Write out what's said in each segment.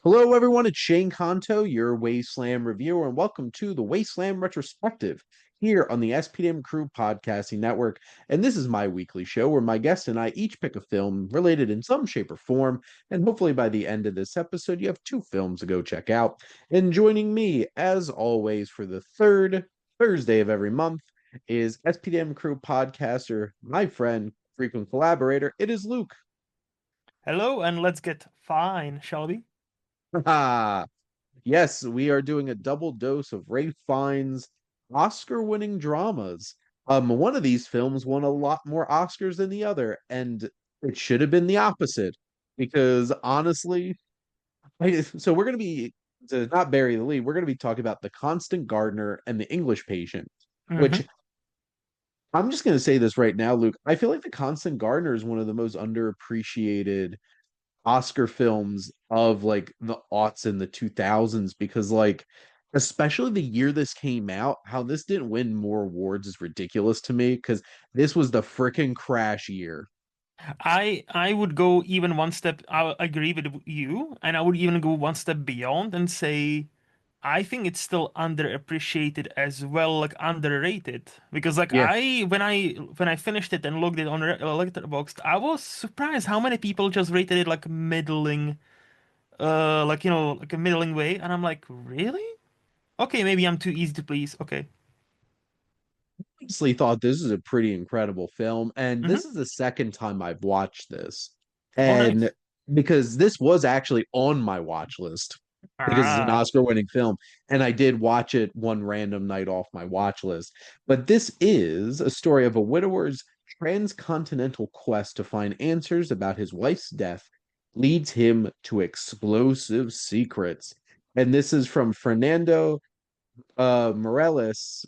Hello, everyone. It's Shane Kanto, your Wasteland reviewer, and welcome to the Wasteland Retrospective here on the SPDM Crew Podcasting Network. And this is my weekly show where my guests and I each pick a film related in some shape or form. And hopefully, by the end of this episode, you have two films to go check out. And joining me, as always, for the third Thursday of every month is SPDM Crew podcaster, my friend, frequent collaborator. It is Luke. Hello, and let's get fine, shall we? Yes, we are doing a double dose of Ray Fiennes' Oscar-winning dramas. One of these films won a lot more Oscars than the other, and it should have been the opposite. Because honestly, so we're going to be to not bury the lead. We're going to be talking about The Constant Gardener and The English Patient, which Hmm. I'm just going to say this right now, Luke. I feel like The Constant Gardener is one of the most underappreciated Oscar films of like the aughts and the 2000s because like especially the year this came out, how this didn't win more awards is ridiculous to me because this was the freaking crash year. I would go even one step. I agree with you, and I would even go one step beyond and say I think it's still underappreciated as well, like underrated. Because like Yeah. when I finished it and looked it on Letterboxd, I was surprised how many people just rated it like middling, like like a middling way, and I'm like, really? Okay, maybe I'm too easy to please. Okay. Honestly thought this is a pretty incredible film, and this Hmm. is the second time I've watched this. Oh, And nice. because this was actually on my watch list because it's an Ah. Oscar-winning film, and I did watch it one random night off my watch list. But this is a story of a widower's transcontinental quest to find answers about his wife's death leads him to explosive secrets. And this is from Fernando Morales.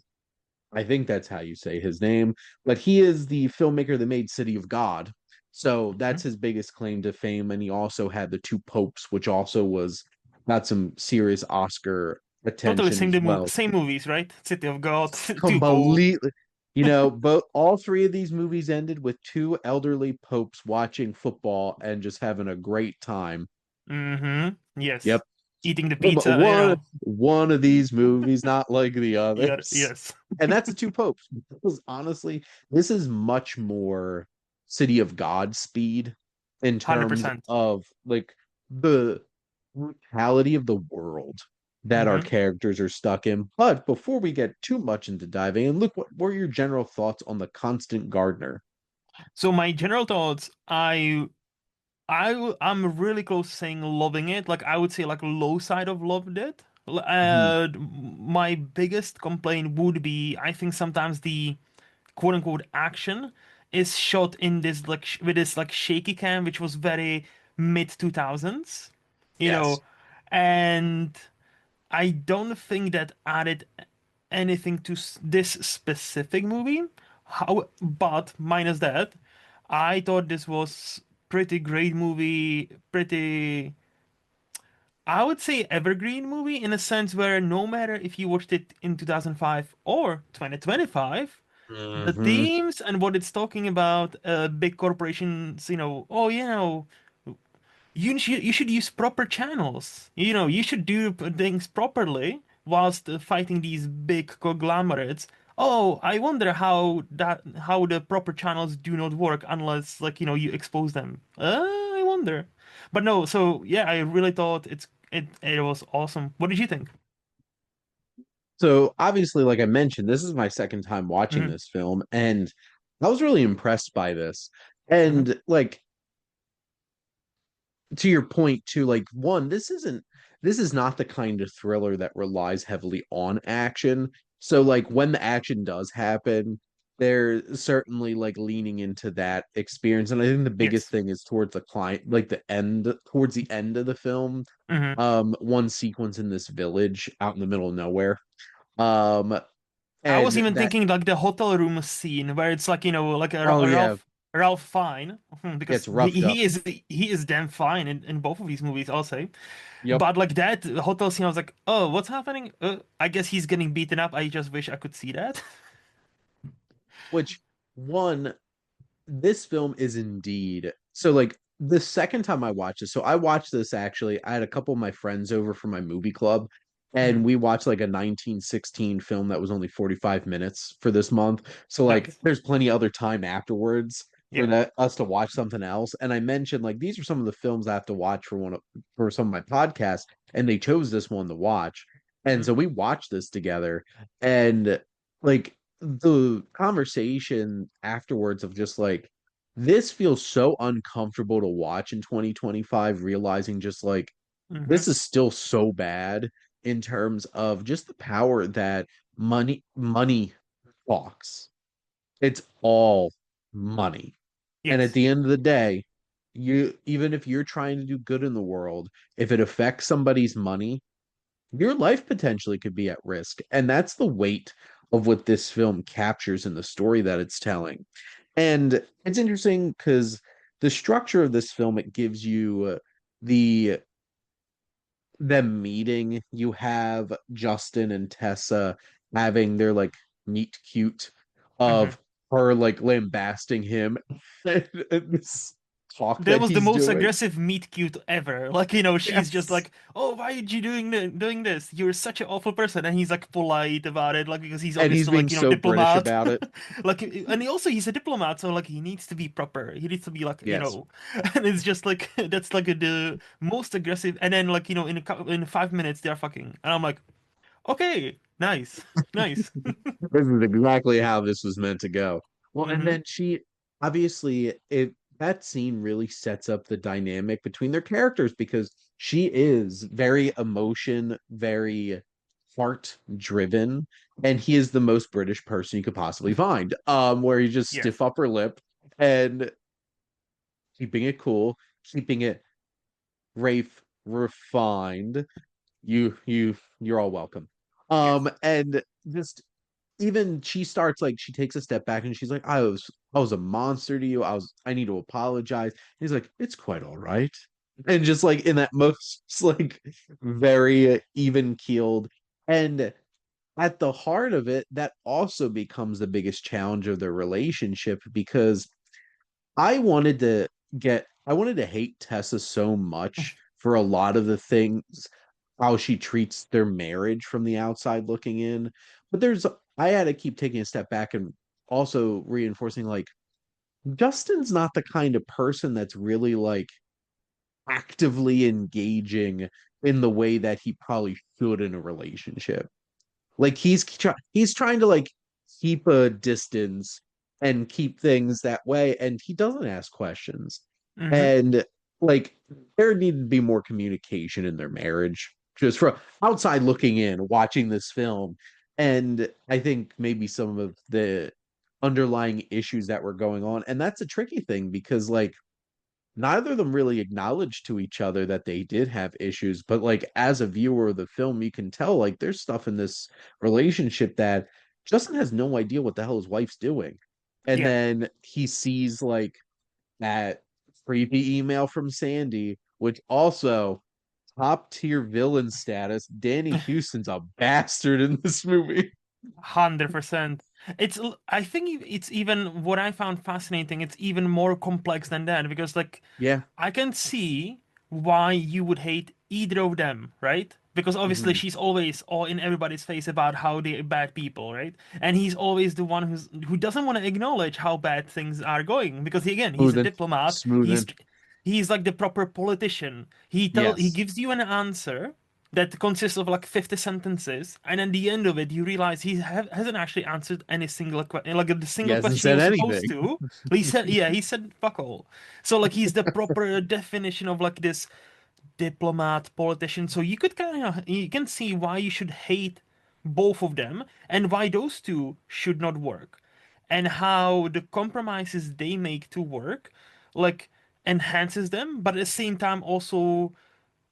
I think that's how you say his name, but he is the filmmaker that made City of God. So that's his biggest claim to fame. And he also had The Two Popes, which also was got some serious Oscar Totally attention as well. same movies, right? City of God, Two Popes. Completely, both all three of these movies ended with two elderly popes watching football and just having a great time. Yes. Yep. Eating the But pizza, one of these movies, not like the Yeah, others. yes. And that's the two popes. Because honestly, this is much more City of God speed in terms 100%. of like the brutality of the world that our Hmm. characters are stuck in. But before we get too much into diving in, look, what were your general thoughts on the Constant Gardener? So my general thoughts, I'm really close to saying loving it. Like I would say like low side of loved it. Mhm. My biggest complaint would be I think sometimes the quote unquote action is shot in this like with this like shaky cam, which was very mid 2000s, you Yes. know, and I don't think that added anything to this specific movie. But minus that, I thought this was pretty great movie, pretty I would say evergreen movie in a sense where no matter if you watched it in 2005 or 2025, the Hmm. themes and what it's talking about, big corporations, you should use proper channels. You should do things properly whilst fighting these big conglomerates. Oh, I wonder how the proper channels do not work unless you expose them. I wonder. But no, so yeah, I really thought it was awesome. What did you think? So obviously, like I mentioned, this is my second time watching Hmm. this film, and I was really impressed by this. Hmm. And like to your point too, like one, this is not the kind of thriller that relies heavily on action. So like when the action does happen, they're certainly like leaning into that experience. And I think the biggest Yes. thing is towards the client, like towards the end of the film. Hmm. One sequence in this village out in the middle of nowhere. Um, I was and even that thinking like the hotel room scene where it's like like a oh yeah, Ralph Fine gets because roughed up. he is damn fine in both of these movies, I'll say. Yep. But like that hotel scene, I was like, oh, what's happening? I guess he's getting beaten up. I just wish I could see that. Which one, this film is indeed so like. the second time I watched this, so I watched this actually. I had a couple of my friends over for my movie club, and Mhm. we watched like a 1916 film that was only 45 minutes for this month. So like Nice. there's plenty other time afterwards for Yeah. that us to watch something else. And I mentioned like these are some of the films I have to watch for for some of my podcasts, and they chose this one to watch. And so Mhm. we watched this together, and like the conversation afterwards of just like this feels so uncomfortable to watch in 2025, realizing just like this Mhm. is still so bad in terms of just the power that money talks. It's all money. And at Yes. the end of the day, you even if you're trying to do good in the world, if it affects somebody's money, your life potentially could be at risk. And that's the weight of what this film captures in the story that it's telling. And it's interesting because the structure of this film, it gives you the them meeting. You have Justin and Tessa having their like meet cute Mhm. of her like lambasting him and this talk That that was the he's most doing. aggressive meet cute ever. Like, she's just Yes. like, "Oh, why are you doing this? You're such an awful person." And he's like polite about it, like because he's And he's obviously being like, so British diplomat. about it. Like, and he's a diplomat, so like he needs to be proper. He needs to be like, Yes. and it's just like that's like the most aggressive. And then like, in 5 minutes they're fucking, and I'm like, okay, nice, nice. This is exactly how this was meant to go. Well, and Hmm. then she obviously it that scene really sets up the dynamic between their characters because she is very very heart driven, and he is the most British person you could possibly find. Where he just Yes. stiff upper lip and keeping it cool, keeping it Rafe refined. You're all welcome. Yes. And just even she starts like she takes a step back and she's like, I was a monster to you. I need to apologize. He's like, it's quite all right. And just like in that most like very even keeled. And at the heart of it, that also becomes the biggest challenge of their relationship because I wanted to hate Tessa so much for a lot of the things, how she treats their marriage from the outside looking in. But I had to keep taking a step back and also reinforcing like Justin's not the kind of person that's really like actively engaging in the way that he probably should in a relationship. Like he's trying to like keep a distance and keep things that way, and he doesn't ask questions. Hmm. And like there needed to be more communication in their marriage, just from outside looking in, watching this film. And I think maybe some of the underlying issues that were going on, and that's a tricky thing because like neither of them really acknowledged to each other that they did have issues, but like as a viewer of the film you can tell like there's stuff in this relationship that Justin has no idea what the hell his wife's doing. And Yeah. then he sees like that creepy email from Sandy, which also top tier villain status. Danny Houston's a bastard in this movie. 100%. I think it's even what I found fascinating, it's even more complex than that because like Yeah. I can see why you would hate either of them, right? Because obviously Mhm. she's always all in everybody's face about how they're bad people, right? And he's always the one who doesn't want to acknowledge how bad things are going because he's a Smoothing. diplomat. Smoothing. He's like the proper politician. He Yes. gives you an answer that consists of like 50 sentences, and at the end of it, you realize hasn't actually answered any single question. Like the He single hasn't question he said was supposed anything. to, he said fuck all. So like he's the proper definition of like this diplomat, politician. So you can see why you should hate both of them and why those two should not work, and how the compromises they make to work, like enhances them, but at the same time also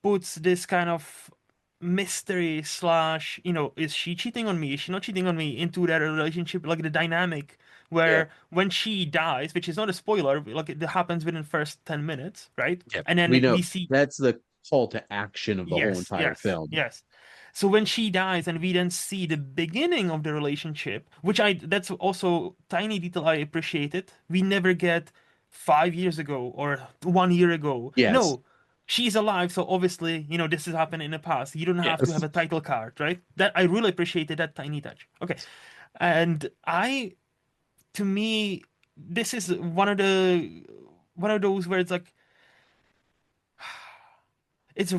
puts this kind of mystery slash, is she cheating on me? Is she not cheating on me? Into that relationship, like the dynamic Yeah. where when she dies, which is not a spoiler, like it happens within the first 10 minutes, right? Yeah. And We then know we see, that's the call to action of the whole yes, entire yes, film. yes. So when she dies and we then see the beginning of the relationship, that's also tiny detail I appreciated. We never get 5 years ago or 1 year ago. Yes. No, she's alive, so obviously, this has happened in the past. You don't have to have Yes. a title card, right? That I really appreciated that tiny touch. Okay. And to me, this is one of those where it's like it's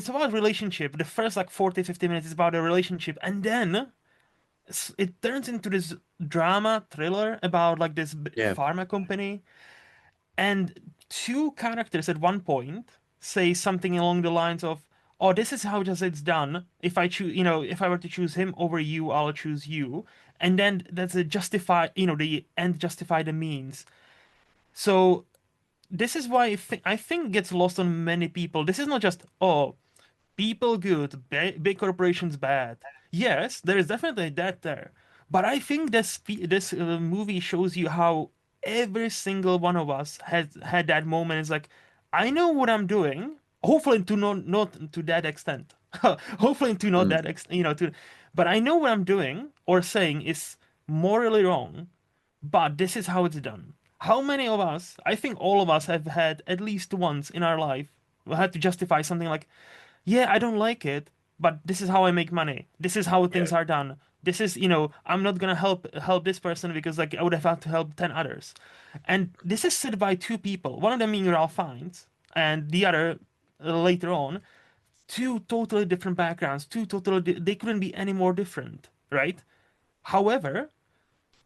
about relationship. The first like 40, 50 minutes is about a relationship, and then it turns into this drama thriller about like this Yeah. pharma company. And two characters at one point say something along the lines of, "Oh, this is how just it's done. If I choose, if I were to choose him over you, I'll choose you." And then that's a justify, the end justify the means. So this is why I think gets lost on many people. This is not just, oh, people good, big corporations bad. Yes, there is definitely that there. But I think this movie shows you how every single one of us has had that moment. It's like, I know what I'm doing. Hopefully to not to that extent. Hopefully to not Mm. that extent, but I know what I'm doing or saying is morally wrong, but this is how it's done. How many of us, I think all of us have had at least once in our life, had to justify something like, yeah, I don't like it, but this is how I make money. This is how Yeah. things are done. This is, I'm not gonna help this person because like I would have had to help 10 others. And this is said by two people. One of them being Ralph Fiennes, and the other later on. Two totally different backgrounds, they couldn't be any more different, right? However,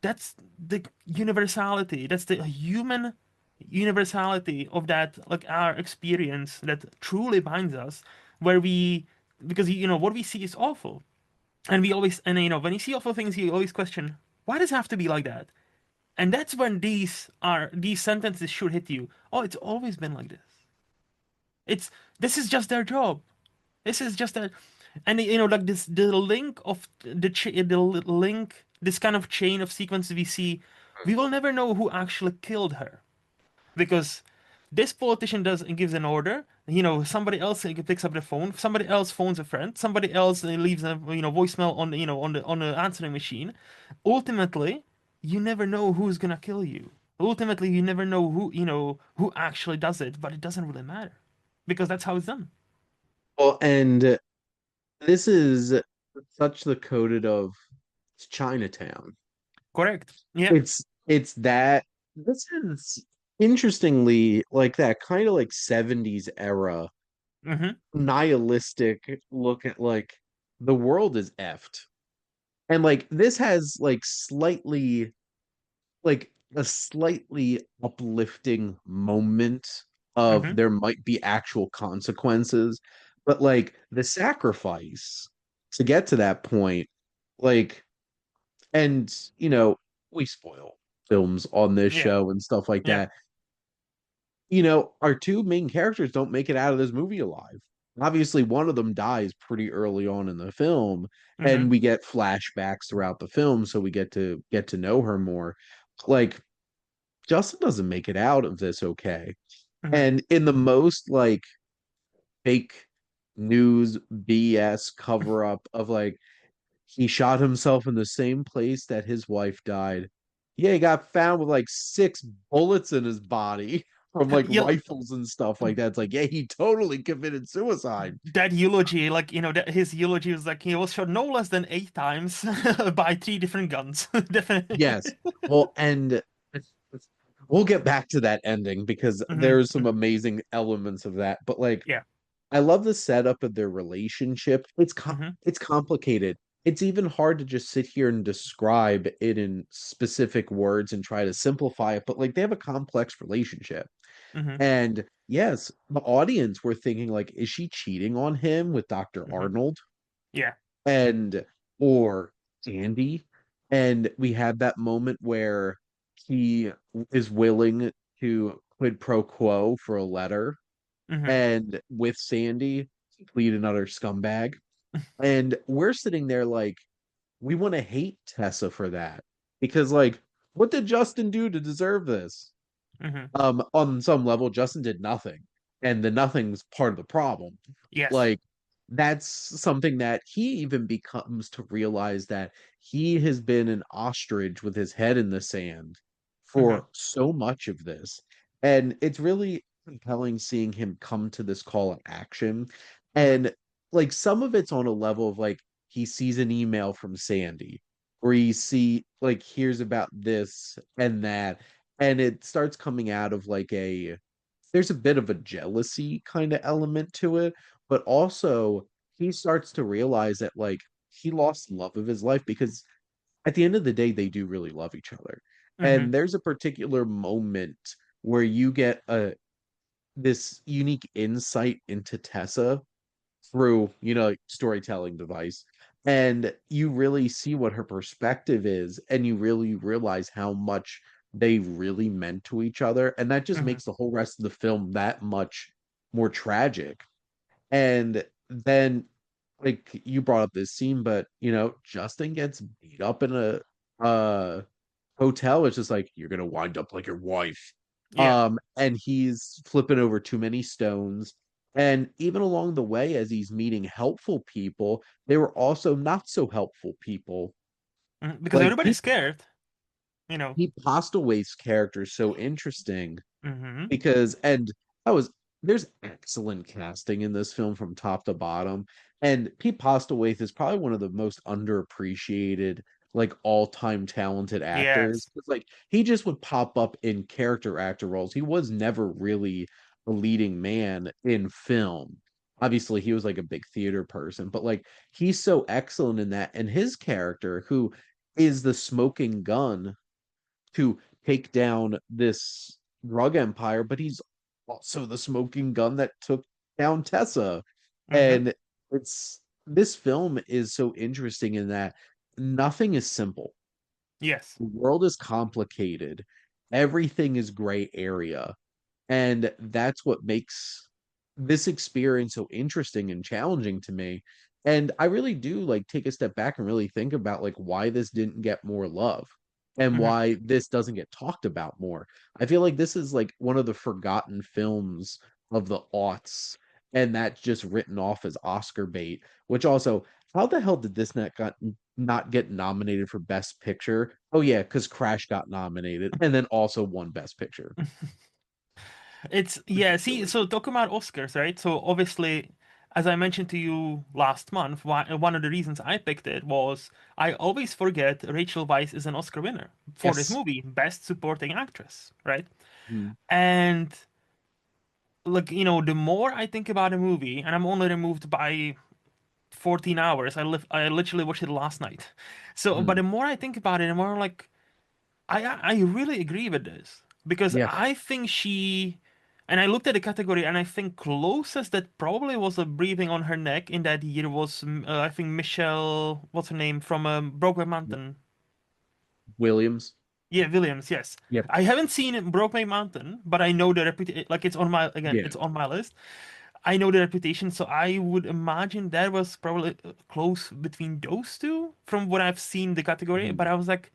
that's the universality. That's the human universality of that, like our experience that truly binds us, where we, because what we see is awful, and we always, and when you see awful things, you always question, why does it have to be like that? And that's when these sentences should hit you. Oh, it's always been like this. It's This is just their job. This is just a, and like this, the link of link, this kind of chain of sequences we see, we will never know who actually killed her because this politician does gives an order. Somebody else picks up the phone. Somebody else phones a friend. Somebody else leaves a voicemail on the on the answering machine. Ultimately, you never know who's gonna kill you. Ultimately, you never know who actually does it, but it doesn't really matter because that's how it's done. Well, and this is such the coded of Chinatown. Correct. Yeah. It's that this is interestingly like that kind of like 70s era Mm-hmm. nihilistic look at like the world is effed. And like this has like a slightly uplifting moment of Mm-hmm. there might be actual consequences, but like the sacrifice to get to that point, like, and we spoil films on this Yeah. show and stuff like Yeah. that. Our two main characters don't make it out of this movie alive. Obviously, one of them dies pretty early on in the film, and Mm-hmm. we get flashbacks throughout the film, so we get to know her more. Like Justin doesn't make it out of this okay. Mm-hmm. And in the most like fake news BS cover up of like he shot himself in the same place that his wife died. Yeah, he got found with like six bullets in his body from like Yeah, rifles and stuff like that. It's like, yeah, he totally committed suicide. that eulogy, like that his eulogy was like he was shot no less than 8 times by three different guns. Definitely. Yes. Well, and we'll get back to that ending because Mm-hmm. there's some Mm-hmm. amazing elements of that. But like Yeah. I love the setup of their relationship. Mm-hmm. It's complicated. It's even hard to just sit here and describe it in specific words and try to simplify it, but like they have a complex relationship. Mm-hmm. And yes, the audience were thinking like, is she cheating on him with Dr. Mm-hmm. Arnold Yeah. and or Andy? And we have that moment where he is willing to quid pro quo for a letter Mm-hmm. and with Sandy, complete another scumbag. And we're sitting there like, we want to hate Tessa for that. Because like, what did Justin do to deserve this? Mm-hmm. On some level, Justin did nothing. And the nothing's part of the problem. Yes. Like, that's something that he even becomes to realize that he has been an ostrich with his head in the sand Mm-hmm. for so much of this. And it's really compelling seeing him come to this call of action. Hmm. And like some of it's on a level of like he sees an email from Sandy, or hears about this and that, and it starts coming out of like a there's a bit of a jealousy kind of element to it, but also he starts to realize that like he lost love of his life because at the end of the day, they do really love each other. Hmm. And there's a particular moment where you get a this unique insight into Tessa through, like storytelling device. And you really see what her perspective is, and you really realize how much they really meant to each other. And that just Hmm. makes the whole rest of the film that much more tragic. And then, like you brought up this scene, but Justin gets beat up in a uh hotel. It's just like you're gonna wind up like your wife. Yeah. And he's flipping over too many stones. And even along the way, as he's meeting helpful people, they were also not so helpful people. Because Like everybody's scared, you know. Pete Postlewaite's character is so interesting Hmm. because that was there's excellent casting in this film from top to bottom, and Pete Postlewaite is probably one of the most underappreciated like all-time talented actors. Yes. It's like he just would pop up in character actor roles. He was never really a leading man in film. Obviously he was like a big theater person, but like he's so excellent in that, and his character, who is the smoking gun to take down this drug empire, but he's also the smoking gun that took down Tessa. Hmm. And this film is so interesting in that nothing is simple. Yes. The world is complicated. Everything is gray area. And that's what makes this experience so interesting and challenging to me. And I really do like take a step back and really think about like why this didn't get more love and Hmm. why this doesn't get talked about more. I feel like this is like one of the forgotten films of the aughts, and that's just written off as Oscar bait, which also, how the hell did this not get nominated for Best Picture? Oh yeah, because Crash got nominated and then also won Best Picture. It's yeah, see, Ridiculous. so talking about Oscars, right? So obviously, as I mentioned to you last month, one of the reasons I picked it was I always forget Rachel Weisz is an Oscar winner for this Yes. movie, Best Supporting Actress, right? Mm. And like, the more I think about a movie, and I'm only removed by 14 hours. I literally watched it last night. So, but Mm. the more I think about it, the more like I really agree with this because Yeah. I think and I looked at the category and I think closest that probably was a breathing on her neck in that year was I think Michelle, what's her name from Brokeback Mountain. Williams. Yeah, Williams. Yes, Yep. I haven't seen Brokeback Mountain, but I know the reputation. Like it's on my again, Yeah. it's on my list. I know the reputation, so I would imagine that was probably close between those two from what I've seen the category. But Mhm. I was like,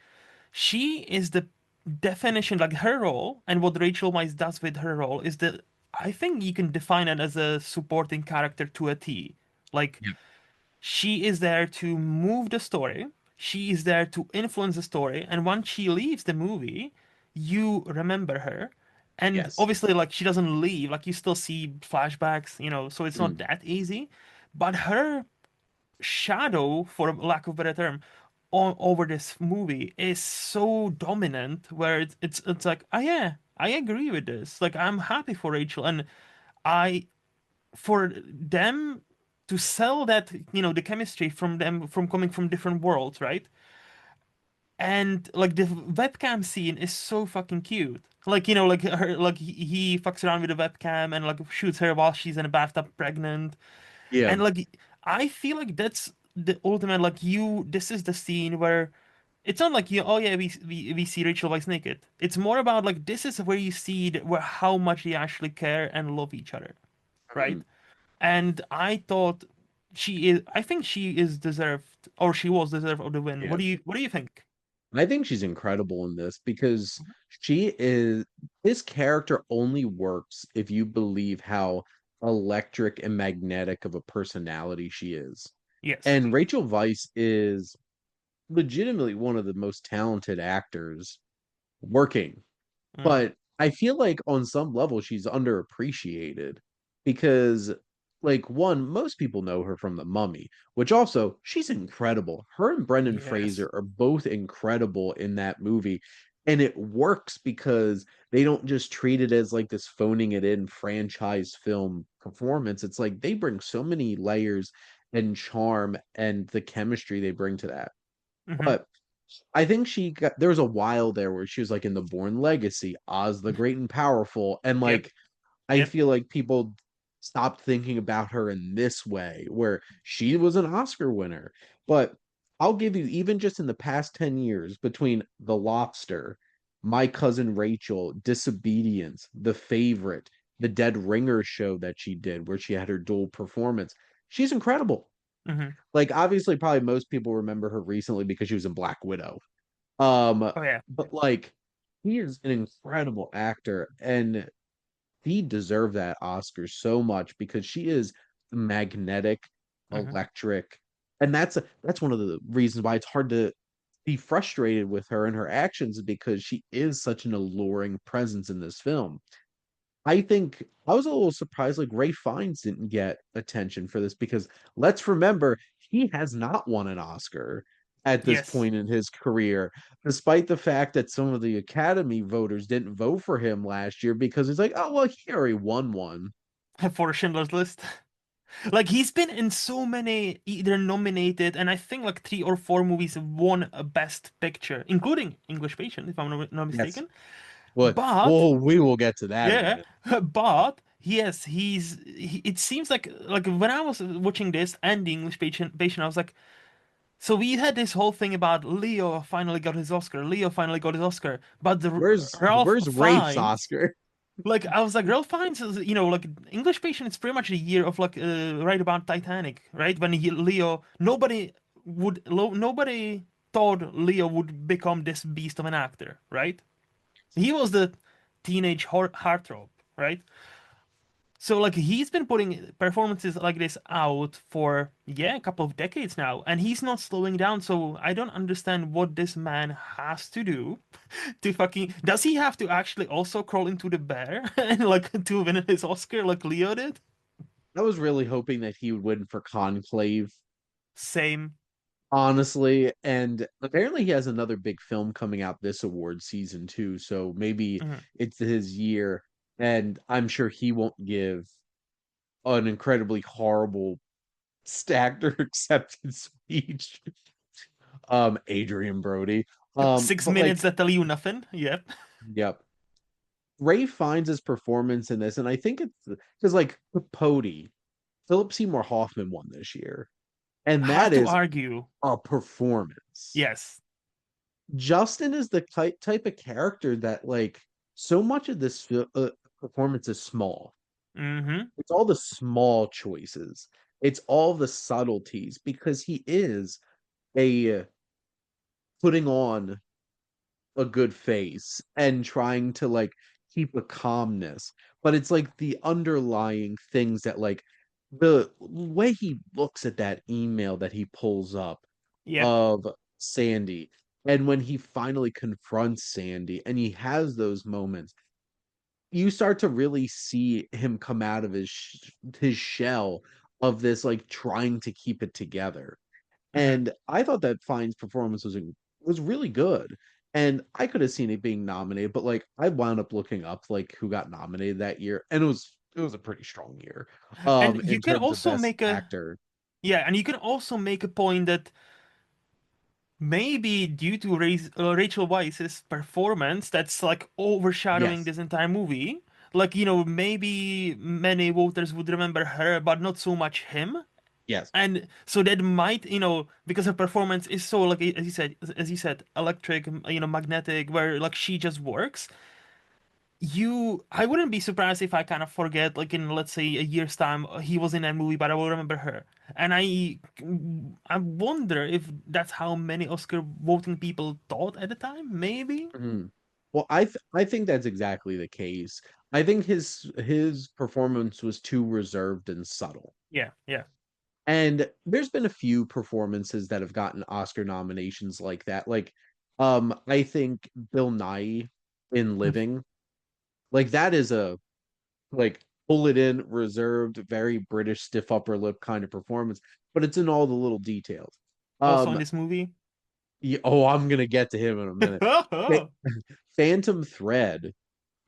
she is the definition, like her role, and what Rachel Weisz does with her role is that I think you can define it as a supporting character to a T. Like Yep. she is there to move the story, she is there to influence the story, and once she leaves the movie, you remember her. And Yes. obviously, like she doesn't leave, like you still see flashbacks, so it's not Mm. that easy. But her shadow, for lack of a better term, on over this movie is so dominant where it's like, oh yeah, I agree with this. Like I'm happy for Rachel, and I for them to sell that, the chemistry from them from coming from different worlds, right? And like the webcam scene is so fucking cute. Like, like her, like he fucks around with the webcam and like shoots her while she's in a bathtub pregnant. Yeah. And like I feel like that's the ultimate, like this is the scene where it's not like oh yeah, we see Rachel Weisz naked. It's more about like this is where you see where how much they actually care and love each other, right? Mm. And I think she is deserved, or she was deserved of the win. Yeah. What do you think? I think she's incredible in this because she is this character only works if you believe how electric and magnetic of a personality she is. Yes. And Rachel Weisz is legitimately one of the most talented actors working. Hmm. But I feel like on some level she's underappreciated because, like, one, most people know her from The Mummy, which also she's incredible. Her and Brendan Yes. Fraser are both incredible in that movie. And it works because they don't just treat it as like this phoning it in franchise film performance. It's like they bring so many layers and charm and the chemistry they bring to that. Hmm. But I think she got there was a while there where she was like in the Born Legacy, Oz the Great and Powerful, and Yep. like I Yep. feel like people stopped thinking about her in this way, where she was an Oscar winner. But I'll give you, even just in the past 10 years, between The Lobster, My Cousin Rachel, Disobedience, The Favorite, the Dead Ringer show that she did, where she had her dual performance, she's incredible. Hmm. Like, obviously, probably most people remember her recently because she was in Black Widow. Oh yeah. But like, he is an incredible actor, and he deserved that Oscar so much because she is magnetic, Hmm. electric, and that's one of the reasons why it's hard to be frustrated with her and her actions because she is such an alluring presence in this film. I think I was a little surprised like Ray Fiennes didn't get attention for this because let's remember he has not won an Oscar at this Yes. point in his career, despite the fact that some of the Academy voters didn't vote for him last year because it's like, oh well, he already won one. For Schindler's List. Like he's been in so many either nominated and I think like three or four movies won a Best Picture, including English Patient, if I'm not Yes. mistaken. Well, But well, we will get to that in a yeah, minute. but yes, it seems like when I was watching this and the Patient, I was like, so we had this whole thing about Leo finally got his Oscar. Leo finally got his Oscar, but Ralph Where's Rafe's Fiennes. Oscar? Like I was like, Ralph Fiennes is, like English Patient is pretty much the year of like right about Titanic, right? When Leo, nobody thought Leo would become this beast of an actor, right? He was the teenage heartthrob, right? So like he's been putting performances like this out for yeah a couple of decades now, and he's not slowing down. So I don't understand what this man has to do to fucking. Does he have to actually also crawl into the bear and like to win his Oscar like Leo did? I was really hoping that he would win for Conclave, Same. honestly. And apparently, he has another big film coming out this award season too. So maybe Mhm. it's his year. And I'm sure he won't give an incredibly horrible stacked or accepted speech. Adrian Brody. Six But like, minutes that tell you nothing. Yep. yep. Ray finds his performance in this, and I think it's because like Capote, Philip Seymour Hoffman won this year, and Hard that to is argue. a performance. Yes. Justin is the type of character that like so much of this performance is small. Mm-hmm. It's all the small choices. It's all the subtleties because he is a putting on a good face and trying to like keep a calmness, but it's like the underlying things that like the way he looks at that email that he pulls up Yep. of Sandy, and when he finally confronts Sandy and he has those moments, you start to really see him come out of his shell of this like trying to keep it together. Mm-hmm. And I thought that Fine's performance was really good. And I could have seen it being nominated, but like I wound up looking up like who got nominated that year, and it was a pretty strong year And you in can terms of also best make a actor. yeah, and you can also make a point that maybe due to Rachel Weisz's performance, that's like overshadowing Yes. this entire movie. Like, maybe many voters would remember her, but not so much him. Yes. And so that might, because her performance is so like as you said, electric, magnetic, where like she just works. I wouldn't be surprised if I kind of forget, like in let's say a year's time, he was in that movie, but I will remember her. And I wonder if that's how many Oscar voting people thought at the time. Maybe. Mhm. Well, I think that's exactly the case. I think his performance was too reserved and subtle. Yeah, yeah. And there's been a few performances that have gotten Oscar nominations like that. Like, I think Bill Nye in Mm. Living. Like that is a like pull it in, reserved, very British stiff upper lip kind of performance, but it's in all the little details. Also in Um, this movie. oh, I'm gonna get to him in a minute. Fa- Phantom Thread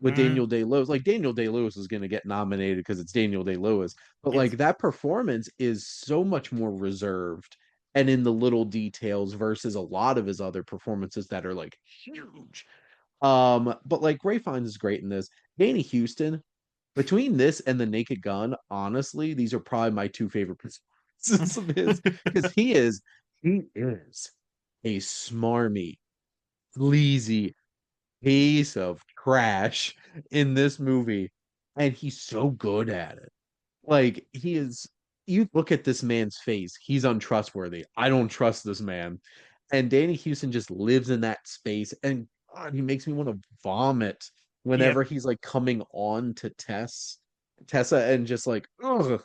with Mm, Daniel Day-Lewis. Like Daniel Day-Lewis is going to get nominated because it's Daniel Day-Lewis, but yes. like that performance is so much more reserved and in the little details versus a lot of his other performances that are like huge. But like Ray Fiennes is great in this. Danny Houston, between this and The Naked Gun, honestly, these are probably my two favorite performances of his because he is a smarmy, sleazy piece of trash in this movie, and he's so good at it. Like he is, you look at this man's face, he's untrustworthy. I don't trust this man. And Danny Houston just lives in that space, and God, he makes me want to vomit whenever Yep. he's like coming on to Tessa, and just like, ugh,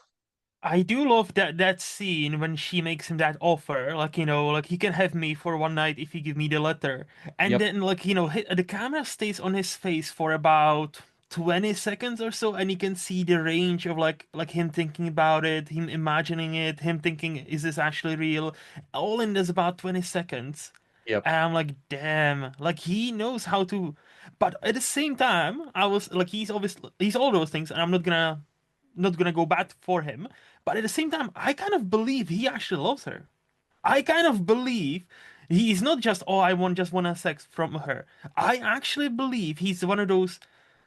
I do love that scene when she makes him that offer, like like he can have me for one night if you give me the letter, and yep, then like the camera stays on his face for about 20 seconds or so, and you can see the range of like him thinking about it, him imagining it, him thinking, is this actually real? All in this about 20 seconds, yep, and I'm like, damn, like he knows how to. But at the same time, I was like, he's all those things, and I'm not gonna go bad for him. But at the same time, I kind of believe he actually loves her. I kind of believe he's not just, oh, I want to sex from her. I actually believe he's one of those,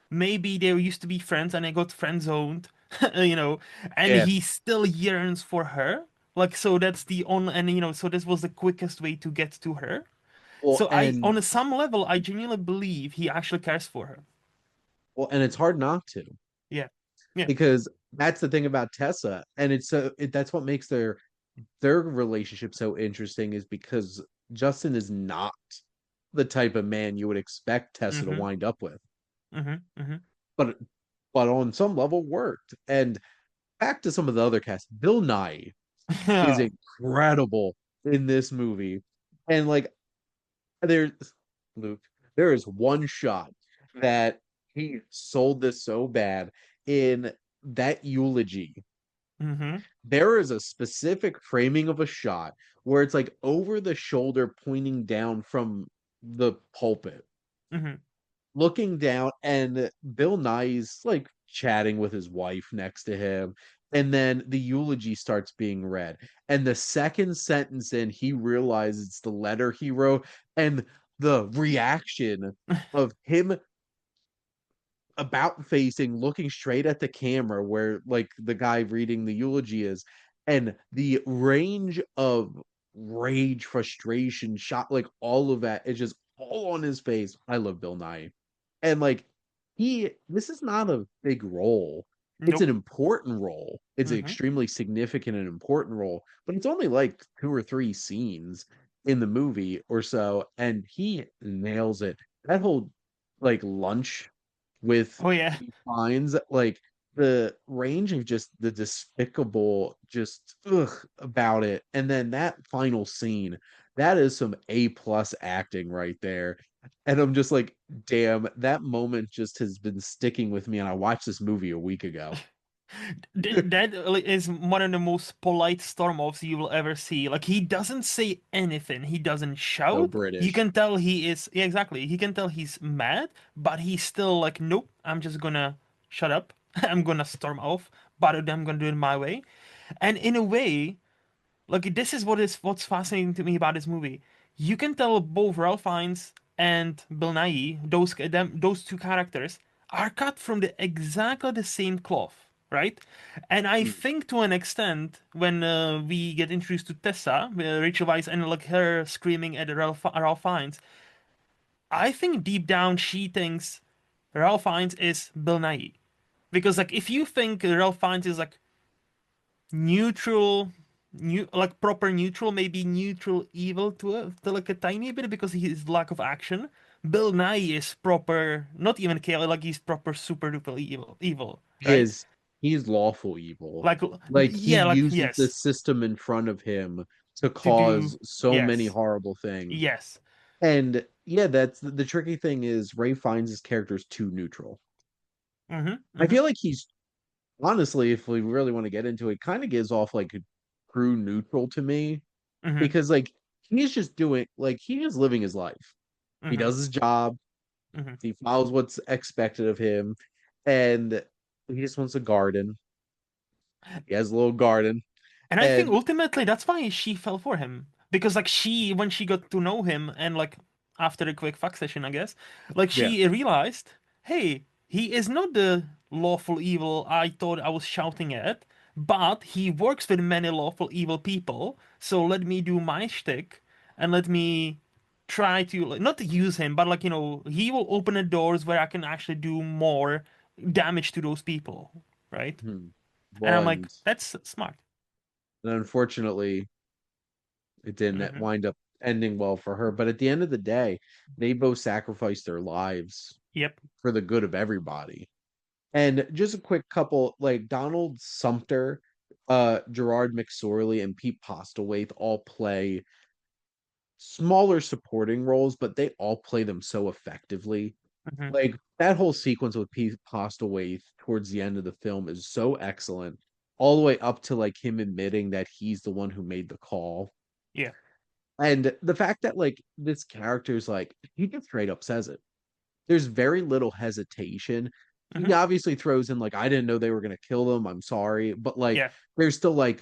maybe they used to be friends and they got friend zoned, you know, and yeah. he still yearns for her. Like, so that's the only, and so this was the quickest way to get to her. Well, So and on some level, I genuinely believe he actually cares for her. it's hard not to Yeah. Yeah. because that's the thing about Tessa, and that's what makes their relationship so interesting is because Justin is not the type of man you would expect Tessa to Mm-hmm. wind up with, Mm-hmm. Mm-hmm. but on some level worked. And back to some of the other cast, Bill Nye is Yeah. incredible in this movie, and like there's Luke, there is one shot that he sold this so bad in that eulogy. Mm-hmm. There is a specific framing of a shot where it's like over the shoulder pointing down from the pulpit, Mm-hmm. looking down, and Bill Nye's like chatting with his wife next to him. And then the eulogy starts being read. And the second sentence in, he realizes it's the letter he wrote, and the reaction of him about facing, looking straight at the camera where like the guy reading the eulogy is, and the range of rage, frustration, shot, like all of that is just all on his face. I love Bill Nye. And like this is not a big role. It's an Nope. important role. It's an Mm-hmm. extremely significant and important role, but it's only like two or three scenes in the movie or so, and he nails it. That whole like lunch with Oh yeah. finds like the range of just the despicable just about it, and then that final scene, that is some A+ acting right there. And I'm just like, damn, that moment just has been sticking with me, and I watched this movie a week ago. That is one of the most polite storm offs you will ever see. Like he doesn't say anything. He doesn't So shout. You British. can tell he is, yeah, exactly. He can tell he's mad, but he's still like, nope, I'm just gonna shut up. I'm gonna storm off, but I'm gonna do it my way. And in a way, like this is what's fascinating to me about this movie. You can tell both Ralph Fiennes and Bill Nighy, those two characters, are cut from exactly the same cloth, right? And I Mm. think to an extent, when we get introduced to Tessa, Rachel Weisz, and like her screaming at Ralph Fiennes, I think deep down she thinks Ralph Fiennes is Bill Nighy. Because like if you think Ralph Fiennes is like neutral, like proper neutral, maybe neutral evil to like a tiny bit because his lack of action. Bill Nye is proper, not even chaotic, like he's proper super duper evil, right? His He's lawful evil. Like, Like he yeah, like uses the yes, system in front of him to to do, cause so many yes, horrible things. yes, And yeah, that's the tricky thing is Ray finds his character is too neutral. Mm-hmm. I Mm-hmm. feel like he's honestly, if we really want to get into it, kind of gives off like a true neutral to me Mm-hmm. because like he's just doing like he is living his life. He Mm-hmm. does his job, Mm-hmm. he follows what's expected of him, and he just wants a garden. He has a little garden, And I think and ultimately that's why she fell for him. Because like she when she got to know him and like after a quick fuck session, I guess, like yeah. she realized, hey, he is not the lawful evil I thought I was shouting at, but he works with many lawful evil people, so let me do my shtick and let me try to like, not to use him, but like, he will open the doors where I can actually do more damage to those people, right? Hmm. And Well, I'm like, that's smart. and unfortunately, it didn't Hmm. wind up ending well for her. But at the end of the day, they both sacrificed their lives Yep. for the good of everybody. And just a quick couple, like Donald Sumter, Gerard McSorley, and Pete Postlewaite all play smaller supporting roles, but they all play them so effectively. Hmm. Like that whole sequence with Pete Postlewaite towards the end of the film is so excellent, all the way up to like him admitting that he's the one who made the call. Yeah. And the fact that like this character's like he just straight up says it. There's very little hesitation. He Hmm. obviously throws in like I didn't know they were gonna kill them. I'm sorry, but like Yeah. there's still like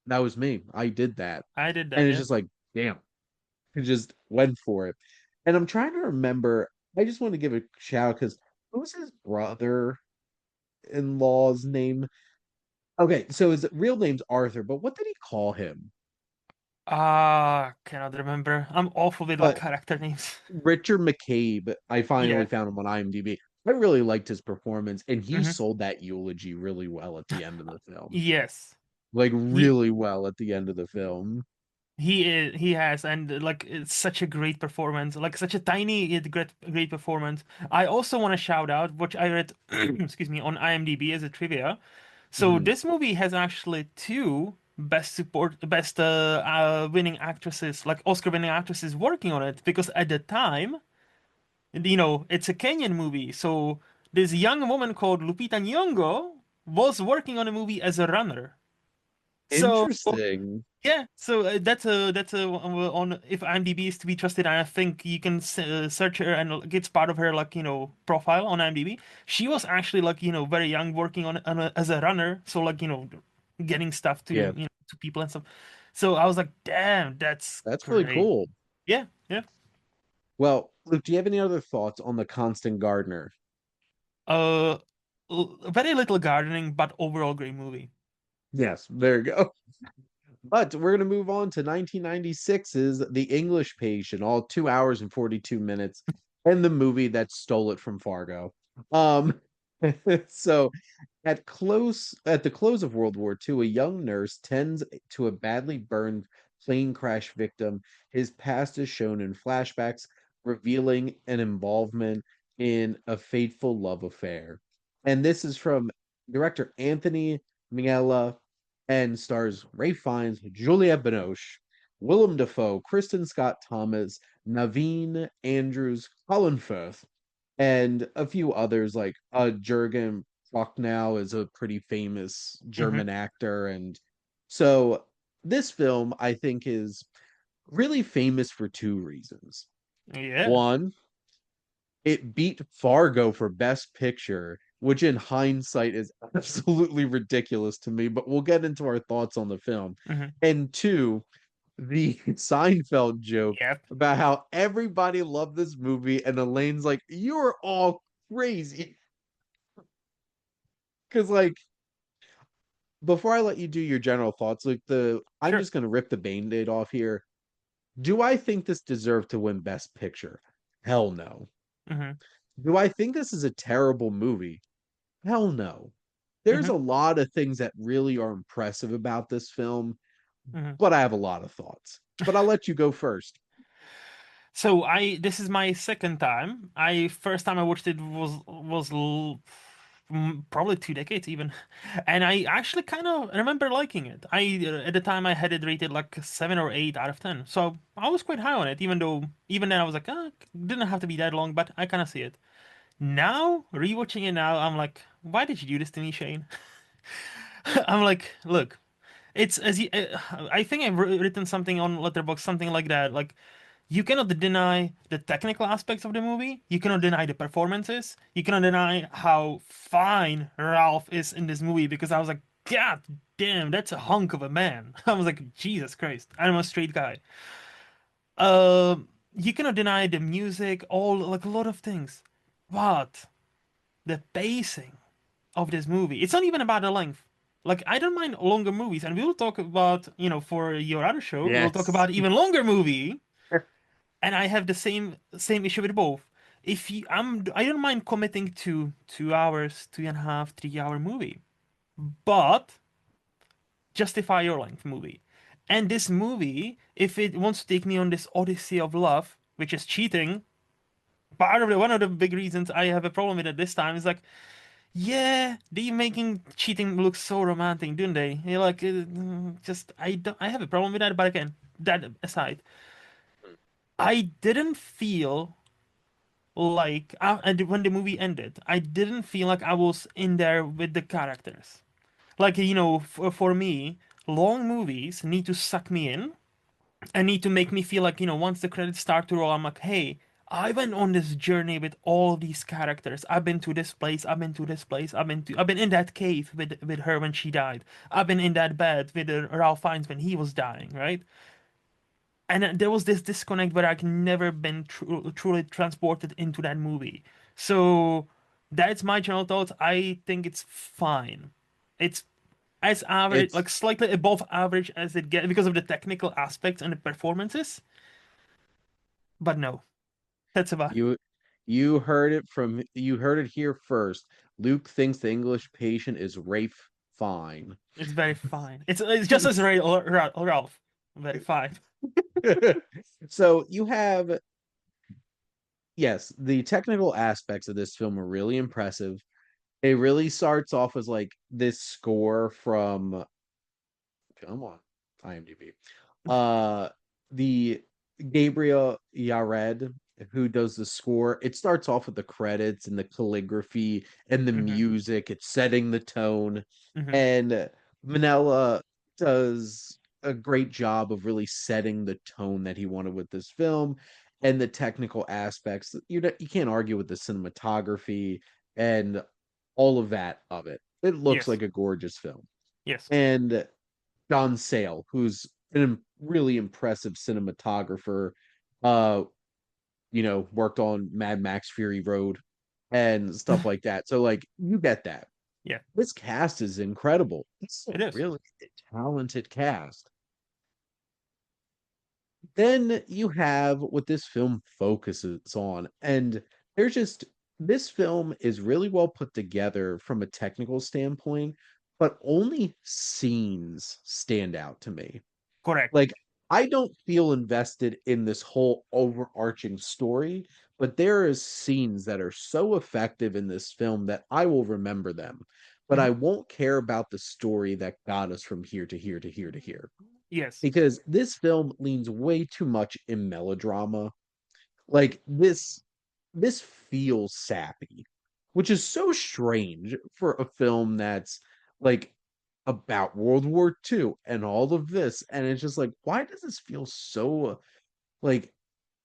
that was me. I did that, I did and that. it's Yeah. just like damn, he just went for it. And I'm trying to remember. I just want to give a shout because what was his brother-in-law's name? Okay, so his real name's Arthur, but what did he call him? Ah, cannot remember. I'm awful with like Uh, character names. Richard McCabe. I finally Yeah. found him on IMDb. I really liked his performance, and he Hmm. sold that eulogy really well at the end of the film. Yes. Like He really well at the end of the film. he has and like it's such a great performance. Like such a tiny yet great performance. I also want to shout out which I read excuse me on IMDb as a trivia. So Mhm. this movie has actually two best winning actresses, like Oscar winning actresses working on it because at the time it's a Kenyan movie. So this young woman called Lupita Nyong'o was working on a movie as a runner. So Interesting. yeah, so that's a on if IMDb is to be trusted, I think you can search her and it's part of her like profile on IMDb. She was actually like very young, working as a runner, so like getting stuff to Yeah, to people and stuff. So I was like, damn, that's that's really great. cool. Yeah, yeah. Well, Luke, do you have any other thoughts on the Constant Gardener? Uh, very little gardening, but overall great movie. Yes, there you go. But we're going to move on to 1996's The English Patient, all 2 hours and 42 minutes, and the movie that stole it from Fargo. Um, so at the close of World War II, a young nurse tends to a badly burned plane crash victim. His past is shown in flashbacks, revealing an involvement in a fateful love affair. And this is from director Anthony Minghella and stars Ray Fiennes, Juliette Binoche, Willem Dafoe, Kristen Scott Thomas, Naveen Andrews, Colin Firth, and a few others like Jürgen Prochnow is a pretty famous Hmm. German actor. And so this film, I think, is really famous for two reasons. Yeah. One, it beat Fargo for Best Picture, which in hindsight is absolutely ridiculous to me, but we'll get into our thoughts on the film. Hmm. And two, the Seinfeld joke Yep. about how everybody loved this movie, and Elaine's like, "You're all crazy." Because like before I let you do your general thoughts, like I'm Sure. just gonna rip the band-aid off here. Do I think this deserved to win Best Picture? Hell no. Hmm. Do I think this is a terrible movie? Hell no. There's Hmm. a lot of things that really are impressive about this film, Hmm. but I have a lot of thoughts. But I'll let you go first. So this is my second time. I first time I watched it probably 2 decades even, and I actually kind of remember liking it. I at the time I had it rated like 7 or 8 out of 10, so I was quite high on it. Even though even then I was like, didn't have to be that long, but I kind of see it. Now, rewatching it now, I'm like, why did you do this to me, Shane? I'm like, look, it's as you, I think I've written something on Letterboxd, something like that. Like, you cannot deny the technical aspects of the movie. You cannot deny the performances. You cannot deny how fine Ralph is in this movie because I was like, God damn, that's a hunk of a man. I was like, Jesus Christ, I'm a straight guy. You cannot deny the music, all like a lot of things, but the pacing of this movie. It's not even about the length. Like I don't mind longer movies, and we will talk about, for your other show, we'll talk Yes. about even longer movie. And I have the same issue with both. If you, I don't mind committing to 2 hours, 2.5, 3 hour movie, but justify your length movie. And this movie, if it wants to take me on this odyssey of love, which is cheating, part of one of the big reasons I have a problem with it this time is like, yeah, they making cheating look so romantic, don't they? You're like, just I don't, I have a problem with that. But again, that aside, I didn't feel like, and when the movie ended, I didn't feel like I was in there with the characters. Like, for me, long movies need to suck me in and need to make me feel like, once the credits start to roll, I'm like, hey, I went on this journey with all these characters. I've been to this place, I've been to this place, I've been in that cave with her when she died. I've been in that bed with Ralph Fiennes when he was dying, right? And there was this disconnect where I can never been truly transported into that movie. So that's my general thoughts. I think it's fine. It's as average, It's like slightly above average as it gets because of the technical aspects and the performances. But no, that's about it. you you heard it here first. Luke thinks the English patient is Rafe Fine. It's very fine. It's just as Ralph. Very fine. So you have, yes, the technical aspects of this film are really impressive. It really starts off as like this score from, come on, IMDb. Uh, the Gabriel Yared, who does the score. It starts off with the credits and the calligraphy and the Hmm. music. It's setting the tone, Hmm. and Manella does a great job of really setting the tone that he wanted with this film and the technical aspects. You can't argue with the cinematography and all of that of it. It looks Yes. like a gorgeous film. Yes. And John Sale, who's really impressive cinematographer, uh, worked on Mad Max Fury Road and stuff like that. So like you get that. Yeah, This cast is incredible. It's a it is. really talented cast. Then you have what this film focuses on, and there's just this film is really well put together from a technical standpoint, but only scenes stand out to me. Correct. Like, I don't feel invested in this whole overarching story, but there is scenes that are so effective in this film that I will remember them. But I Hmm. won't care about the story that got us from here to here to here to here. Yes. Because this film leans way too much in melodrama. Like this feels sappy, which is so strange for a film that's like about World War II and all of this. And it's just like, why does this feel so like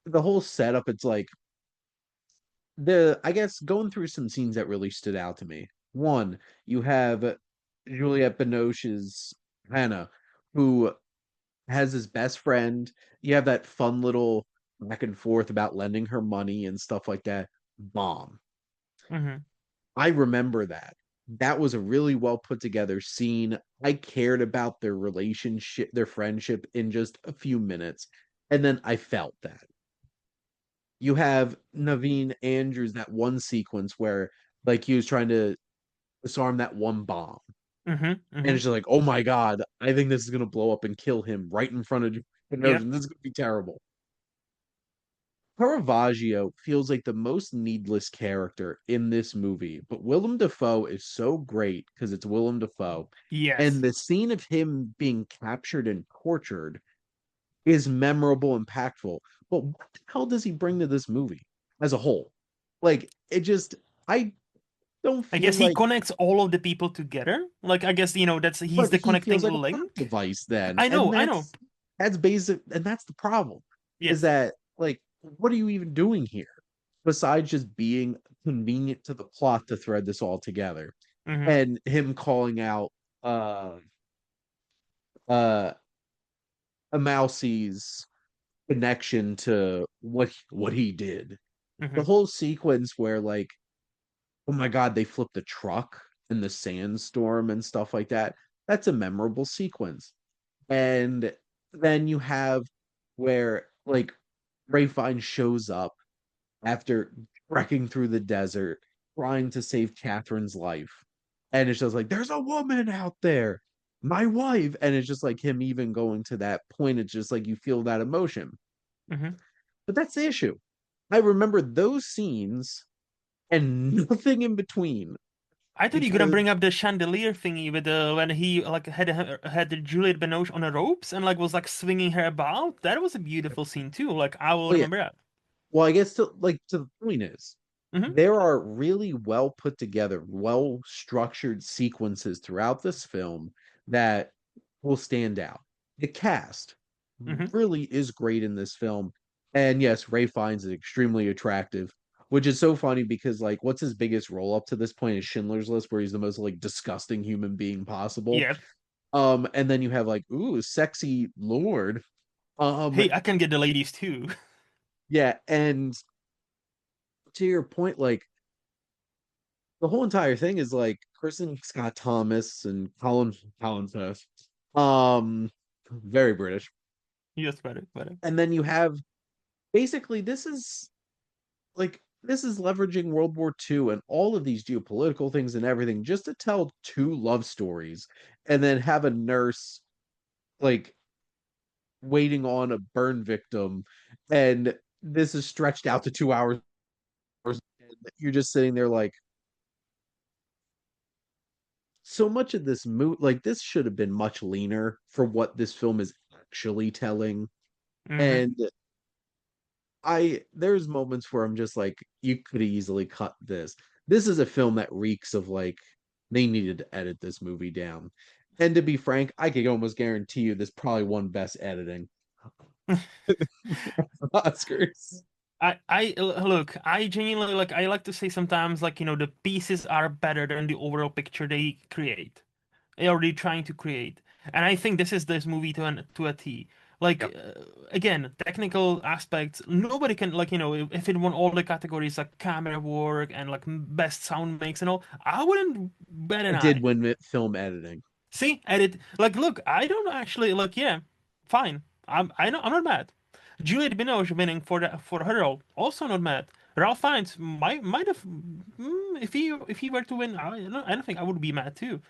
the whole setup? It's like I guess going through some scenes that really stood out to me. One, you have Juliette Binoche's Hannah, who has his best friend. You have that fun little back and forth about lending her money and stuff like that. Bomb. Hmm. I remember that. That was a really well put together scene. I cared about their relationship, their friendship in just a few minutes. And then I felt that. You have Naveen Andrews, that one sequence where like he was trying to disarm that one bomb. Hmm. And Hmm. it's just like, oh my God, I think this is gonna blow up and kill him right in front of Yep. Ocean. This is gonna be terrible. Caravaggio feels like the most needless character in this movie, but Willem Dafoe is so great because it's Willem Dafoe. And Yes. the scene of him being captured and tortured is memorable, impactful. But what the hell does he bring to this movie as a whole? Like it just I don't I feel guess he like, connects all of the people together. Like I guess that's he's but the he feels connecting like a plot link. device then. I And know, I know. that's basic, and that's the problem. Is Yes. that like what are you even doing here? Besides just being convenient to the plot to thread this all together. Mm-hmm. And him calling out uh uh Amalsi's connection to what he did. The Mm-hmm. whole sequence where like, oh my God, they flipped a truck in the sandstorm and stuff like that. That's a memorable sequence. And then you have where like Ray Fiennes shows up after trekking through the desert, trying to save Catherine's life. And it's just like, there's a woman out there, my wife. And it's just like him even going to that point. It's just like you feel that emotion. Mm-hmm. But that's the issue. I remember those scenes and nothing in between I thought you were gonna because bring up the chandelier thingy with the when he like had the Juliette Binoche on the ropes and like was like swinging her about. That was a beautiful scene too. Like I will well, yeah. remember that. Well, I guess to the point is Mm-hmm. there are really well put together, well structured sequences throughout this film that will stand out. The cast Mm-hmm. really is great in this film. And yes, Ray Fiennes is extremely attractive, which is so funny because like what's his biggest role up to this point is Schindler's List, where he's the most like disgusting human being possible. Yeah. And then you have like, ooh, sexy Lord. Um, Hey, I can get the ladies too. yeah, and to your point, like the whole entire thing is like Kristen Scott Thomas and Colin Firth. Um, very British. Yes, better, better. And then you have basically this is leveraging World War II and all of these geopolitical things and everything just to tell two love stories and then have a nurse like waiting on a burn victim, and this is stretched out to 2 hours. And you're just sitting there like, so much of this movie, like this should have been much leaner for what this film is actually telling. Mm-hmm. And there's moments where I'm just like, you could easily cut this. This is a film that reeks of like they needed to edit this movie down. And to be frank, I could almost guarantee you this probably won best editing Oscars. Look, I genuinely like I like to say sometimes like the pieces are better than the overall picture they create. They are really trying to create. And I think this movie to a T. Like Yep. again, technical aspects. Nobody can like if it won all the categories like camera work and like best sound mix and all, I wouldn't bet an I did eye. win film editing. See, edit. Like, look, I don't actually like. Yeah, fine. I know I'm not mad. Juliette Binoche winning for her role, also not mad. Ralph Fiennes might have if he were to win, I don't think I would be mad too.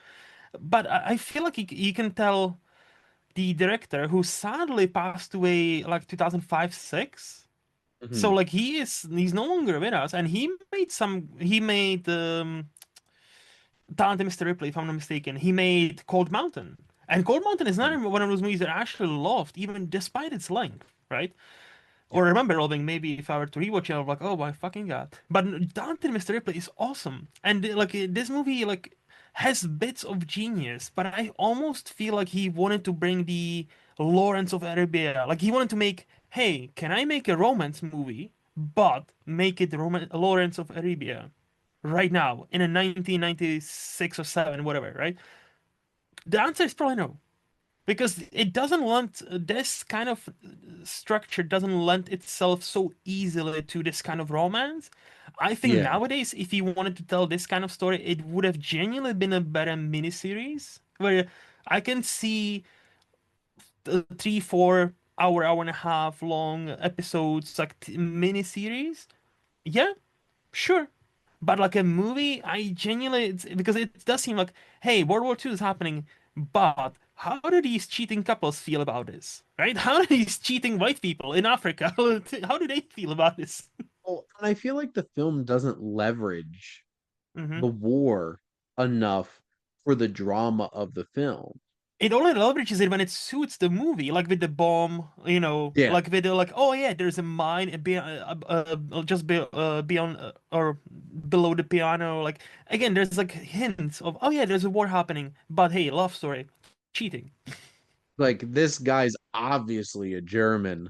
But I feel like you can tell the director who sadly passed away like 2005 6. So Mhm. like he's no longer with us, and he made Talented Mr. Ripley, if I'm not mistaken. He made Cold Mountain, and Cold Mountain is not Mhm. one of those movies that I actually loved, even despite its length, right? Yeah. Or remember loving. Maybe if I were to rewatch it, I'm like, oh my fucking god! But Talented Mr. Ripley is awesome, and like this movie like has bits of genius, but I almost feel like he wanted to bring the Lawrence of Arabia. Like he wanted to make, hey, can I make a romance movie, but make it Lawrence of Arabia right now in a 1996 or 7, whatever, right? The answer is probably no. Because it doesn't lend this kind of structure doesn't lend itself so easily to this kind of romance. I think Yeah. nowadays, if you wanted to tell this kind of story, it would have genuinely been a better miniseries where I can see the 3 4 hour and a half long episodes like miniseries. Yeah, sure. But like a movie, I genuinely because it does seem like, hey, World War II is happening, but how do these cheating couples feel about this? Right? How do these cheating white people in Africa, how do they feel about this? Well, and I feel like the film doesn't leverage Hmm. the war enough for the drama of the film. it only leverages it when it suits the movie, like with the bomb, Yeah, like with the like, oh yeah, there's a mine just beyond or below the piano. Like again, there's like hints of, oh yeah, there's a war happening, but hey, love story, cheating. like this guy's obviously a German,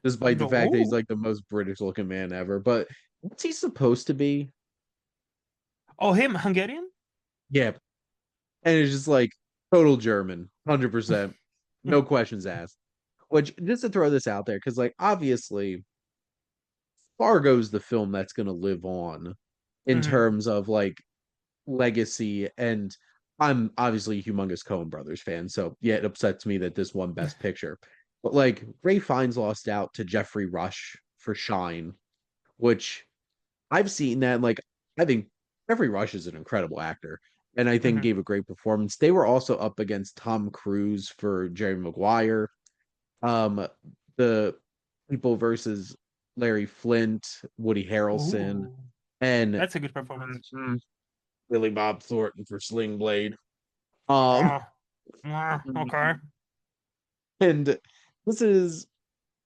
despite the fact that he's No. like the most British looking man ever. But what's he supposed to be? Oh, him, Hungarian? Yeah, and it's just like total German, 100%, no questions asked. Which just to throw this out there, because like obviously Fargo's the film that's going to live on in Mm-hmm. terms of like legacy. And I'm obviously a humongous Coen Brothers fan, so yeah, it upsets me that this won Best Picture. But like Ray Fiennes lost out to Jeffrey Rush for Shine, which I've seen that. Like I think Jeffrey Rush is an incredible actor, and I think Mm-hmm. gave a great performance. They were also up against Tom Cruise for Jerry Maguire. Um, the people versus Larry Flint, Woody Harrelson, Ooh, and that's a good performance. Billy Bob Thornton for Sling Blade. Um, Ah, okay. and this is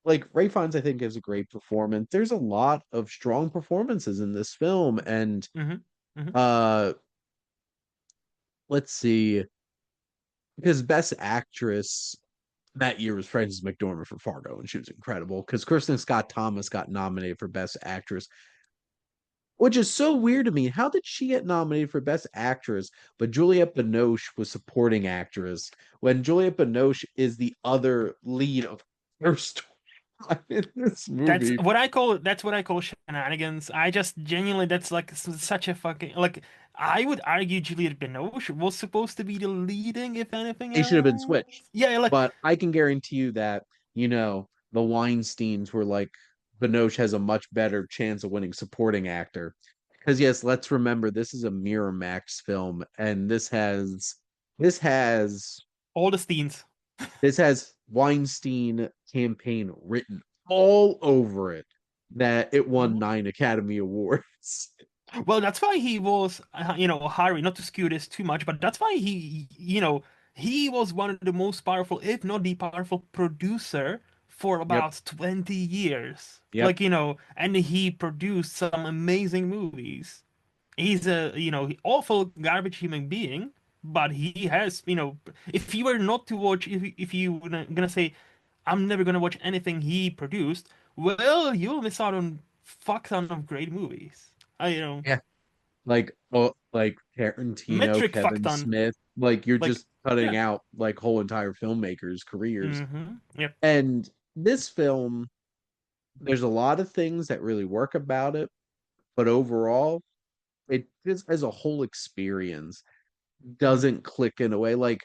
like Ray Fiennes, I think, gives a great performance. There's a lot of strong performances in this film, and Mm-hmm. Mm-hmm. uh, let's see, because Best Actress that year was Frances McDormand for Fargo, and she was incredible. Because Kristen Scott Thomas got nominated for Best Actress, which is so weird to me. How did she get nominated for Best Actress, but Juliette Binoche was supporting actress when Juliette Binoche is the other lead of her story in this movie? That's what I call shenanigans. I just genuinely that's like such a fucking like I would argue Juliette Binoche was supposed to be the leading, if anything They should have been else. switched. Yeah, like But I can guarantee you that, the Weinsteins were like, Binoche has a much better chance of winning supporting actor. Because yes, let's remember this is a Miramax film, and this has all the scenes. this has Weinstein campaign written all over it that it won 9 Academy Awards. Well, that's why he was, Harry, not to skew this too much, but that's why he was one of the most powerful, if not the powerful producer for Yep, about 20 years. yep. And he produced some amazing movies. He's a, awful garbage human being, but he has, if you were not to watch, if you were gonna say, I'm never gonna watch anything he produced, well, you'll miss out on fuck ton of great movies. Yeah. Like Tarantino, Metric fuck Kevin ton. Smith, like you're Like, just cutting yeah. out like whole entire filmmakers' careers. Yep. And this film, there's a lot of things that really work about it, but overall, it just as a whole experience Mhm. doesn't click in a way. Like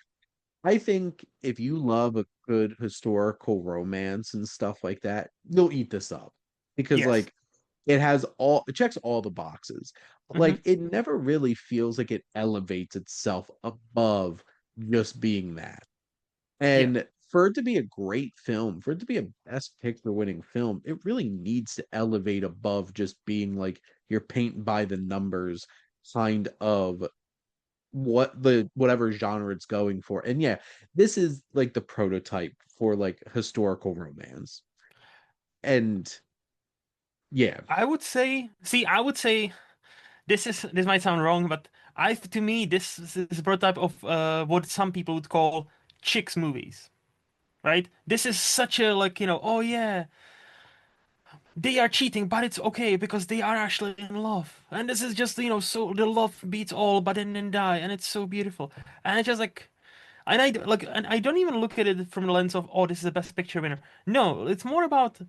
I think if you love a good historical romance and stuff like that, you'll eat this up because Yes. like it checks all the boxes. Hmm. Like it never really feels like it elevates itself above just being that. Yeah. And for it to be a great film, for it to be a best picture winning film, it really needs to elevate above just being like your paint by the numbers kind of whatever genre it's going for. And yeah, this is like the prototype for like historical romance. And yeah, I would say this might sound wrong, but to me, this is a prototype of what some people would call chicks movies, right? This is such a like, oh yeah, they are cheating, but it's okay because they are actually in love. And this is just, so the love beats all, but then die, and it's so beautiful. And it's just like, and I don't even look at it from the lens of, oh, this is the best picture winner. No, it's more about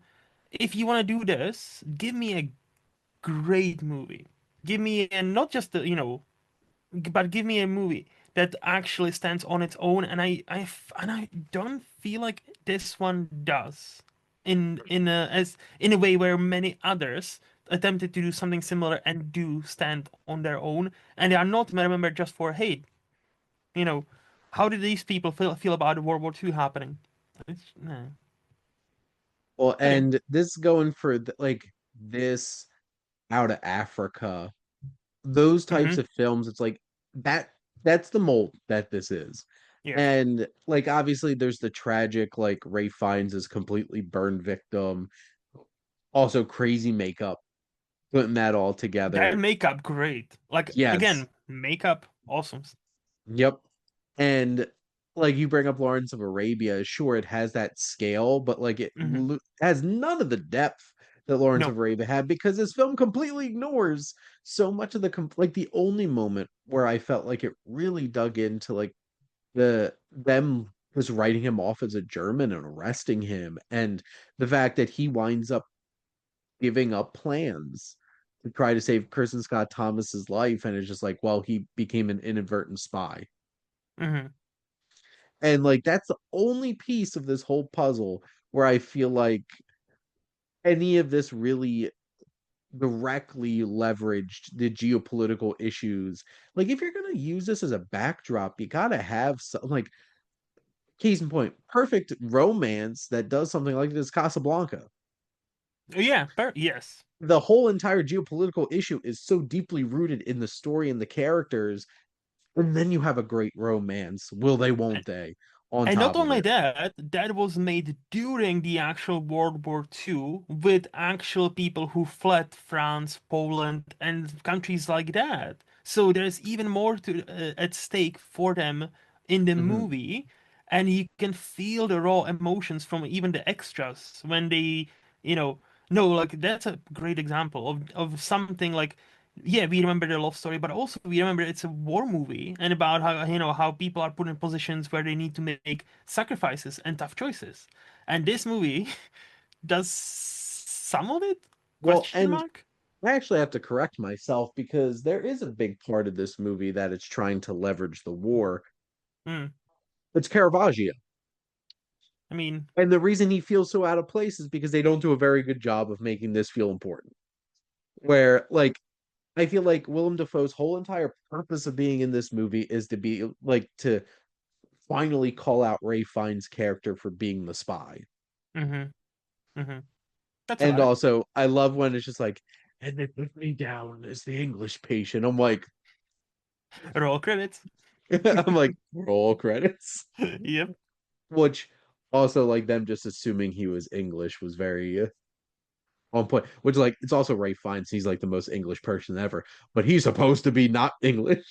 if you want to do this, give me a great movie. Give me a, not just the, but give me a movie that actually stands on its own. And I don't feel like this one does in a way where many others attempted to do something similar and do stand on their own, and they are not remembered just for, hey, you know, how did these people feel about World War II happening? Nah. well, Anyway. and this going for like this out of Africa, those types Hmm. of films, it's like that that's the mold that this is. Yes. And like obviously there's the tragic like Ray Fiennes is completely burned victim. Also crazy makeup, putting that all That together. makeup, great. Like Yes. again, makeup, awesome. Yep. And like you bring up Lawrence of Arabia, sure it has that scale, but like Hmm. has none of the depth that Lawrence No. of Arabia had because this film completely ignores so much of the like the only moment where I felt like it really dug into like them just writing him off as a German and arresting him, and the fact that he winds up giving up plans to try to save Kirsten Scott Thomas's life, and it's just like, well, he became an inadvertent spy. Hmm. And like that's the only piece of this whole puzzle where I feel like any of this really directly leveraged the geopolitical issues. Like if you're gonna use this as a backdrop, you gotta have some like case in point, perfect romance that does something like this Casablanca. Yeah, yes. The whole entire geopolitical issue is so deeply rooted in the story and the characters, and then you have a great romance. Will they, won't they? On And not top of only it. that, that was made during the actual World War II with actual people who fled France, Poland, and countries like that. So there's even more at stake for them in the Mhm. movie, and you can feel the raw emotions from even the extras when they, you know, no, like that's a great example of something like yeah, we remember the love story, but also we remember it's a war movie and about how how people are put in positions where they need to make sacrifices and tough choices. And this movie does some of it? Well, Question and mark? I actually have to correct myself because there is a big part of this movie that it's trying to leverage the war. Hmm. It's Caravaggio. I mean, And the reason he feels so out of place is because they don't do a very good job of making this feel important. Where, like, I feel like Willem Dafoe's whole entire purpose of being in this movie is to be like to finally call out Ray Fiennes' character for being the spy. hmm, hmm, that's And about it. also, I love when it's just like, and they put me down as the English patient. I'm like, Roll credits. I'm like, roll credits. Yep. Which also like them just assuming he was English was very on point. Which like it's also Ray Fiennes. He's like the most English person ever, but he's supposed to be not English.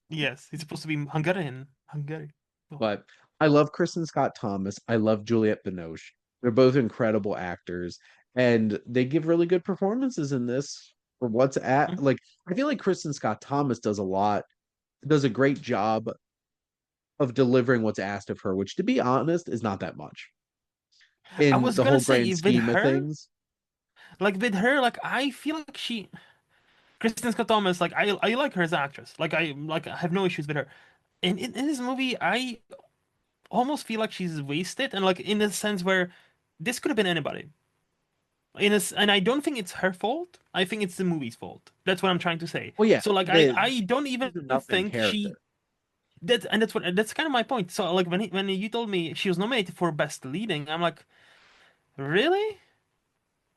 Yes, he's supposed to be Hungarian. Hungary. Oh. But I love Kristen Scott Thomas. I love Juliette Binoche. They're both incredible actors, and they give really good performances in this for what's at. Mhm. Like I feel like Kristen Scott Thomas does a great job of delivering what's asked of her, which to be honest is not that much I in was the gonna whole grand say scheme of things. with her, like I feel like Kristen Scott Thomas, like I like her as an actress. I have no issues with her. In this movie, I almost feel like she's wasted, and like in the sense where this could have been anybody. And I don't think it's her fault. I think it's the movie's fault. That's what I'm trying to say. Well, yeah, So like the I don't even she's a nothing think character. that's kind of my point. So like when you told me she was nominated for best leading, I'm like, really?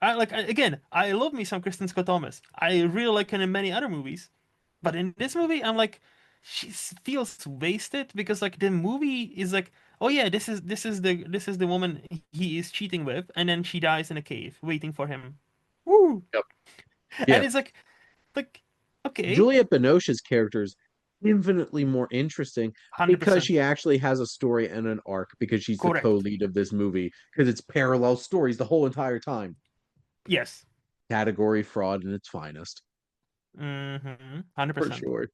Again, I love me some Kristen Scott Thomas. I really like her in many other movies. But in this movie, I'm like, she feels wasted because like the movie is like, oh yeah, this is the woman he is cheating with, and then she dies in a cave waiting for him. Woo! Yep. And Yeah. it's like, okay, Juliette Binoche's character is infinitely more interesting because 100%. she actually has a story and an arc because she's the Correct. co-lead of this movie because it's parallel stories the whole entire time. Yes. Category fraud in its finest, Mm-hmm. for 100%. sure.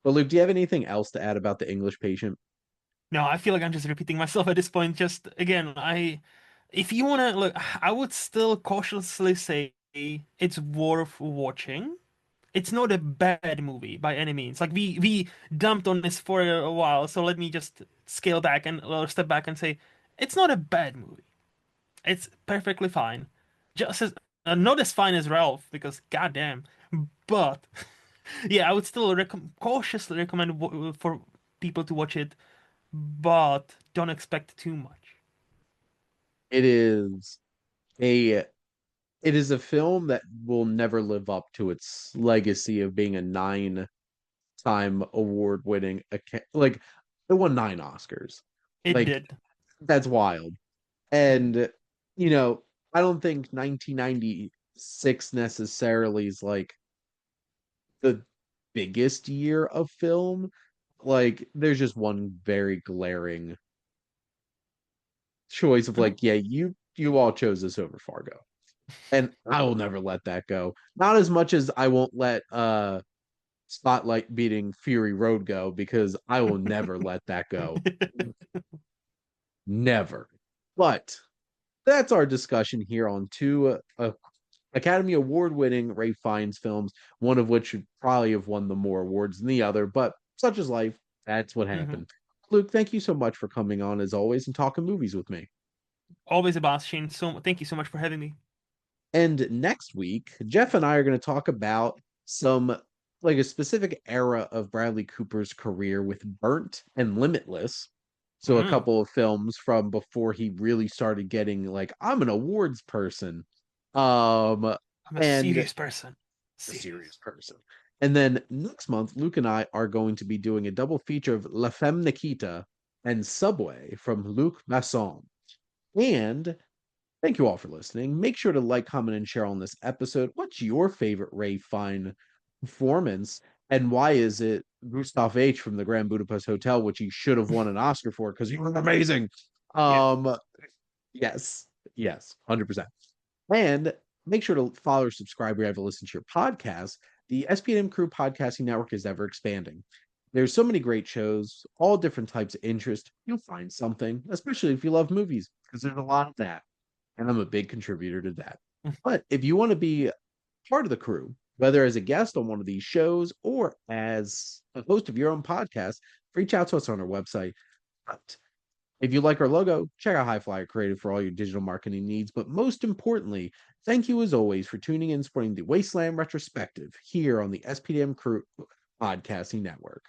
But Luke, do you have anything else to add about the English patient? No, I feel like I'm just repeating myself at this point. Just again, if you wanna look, I would still cautiously say it's worth watching. It's not a bad movie by any means. Like we dumped on this for a while, so let me just scale back and or step back and say it's not a bad movie. It's perfectly fine. Just as not as fine as Ralph because goddamn. But yeah, I would still cautiously recommend for people to watch it, but don't expect too much. It is a it is a film that will never live up to its legacy of being a 9-time award winning like It won 9 Oscars. It Like, did. that's wild. Mhm. And, you know, I don't think 1996 necessarily is like the biggest year of film. Like, there's just one very glaring choice of Mhm. like, yeah, you all chose this over Fargo. And I will never let that go. Not as much as I won't let Spotlight beating Fury Road go, because I will never let that go. Never. But that's our discussion here on two Academy Award winning Ray Fiennes films, one of which should probably have won the more awards than the other, but such is life. That's what Mhm. happened. Luke, thank you so much for coming on as always and talking movies with me. Always a boss, Shane. So thank you so much for having me. And next week, Jeff and I are going to talk about some like a specific era of Bradley Cooper's career with Burnt and Limitless. So a Mm. couple of films from before he really started getting like, I'm an awards person. Um I'm a and serious person. a serious Serious. person. And then next month, Luke and I are going to be doing a double feature of La Femme Nikita and Subway from Luc Besson. And thank you all for listening. Make sure to like, comment, and share on this episode. What's your favorite Ray Fine performance? And why is it Gustav H from the Grand Budapest Hotel, which he should have won an Oscar for because he was amazing? Yes. Um, yes, yes, 100%. And make sure to follow or subscribe wherever you listen to your podcast. The SPM Crew Podcasting Network is ever expanding. There's so many great shows, all different types of interest. You'll find something, especially if you love movies, because there's a lot of that. And I'm a big contributor to that. But if you want to be part of the crew, whether as a guest on one of these shows or as a host of your own podcast, reach out to us on our website. But if you like our logo, check out High Flyer Creative for all your digital marketing needs. But most importantly, thank you as always for tuning in and supporting the Wasteland Retrospective here on the SPDM Crew Podcasting Network.